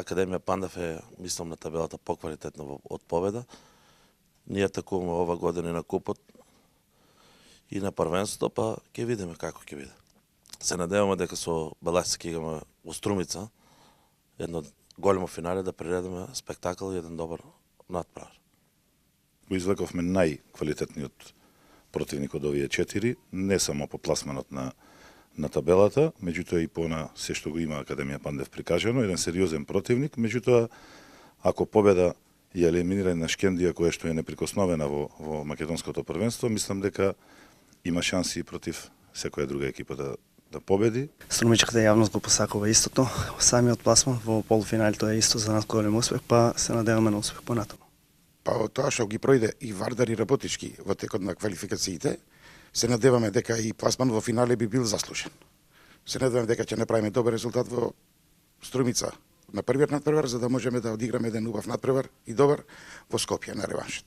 Академија Пандев е, мислам, на табелата поквалитетна од победа. Ние атакуваме ова година и на купот и на првенството, па ќе видиме како ќе биде. Се надеваме дека со Белајс ќе играме во Струмица едно големо финале да приредиме спектакл и еден добар надпревар. Го извлековме најквалитетниот противник од овие 4, не само по пласманот на табелата, меѓутоа и по на се што го има Академија Пандев прикажано, еден сериозен противник, меѓутоа ако победа ја елиминира на Шкендија која што е неприкосновена во македонското првенство, мислам дека има шанси против секоја друга екипа да победи. Струмичката јавност го посакува истото. Самиот пласман во полуфиналето е исто за нас голем успех, па се надеваме на успех понатаму. Па од тоа што ги пројде и Вардар и Работички во текот на квалификациите, се надеваме дека и пласман во финале би бил заслужен. Се надеваме дека ќе направиме добар резултат во Струмица на првиот надпревар, за да можеме да одиграме еден убав надпревар и добар во Скопје на реваншот.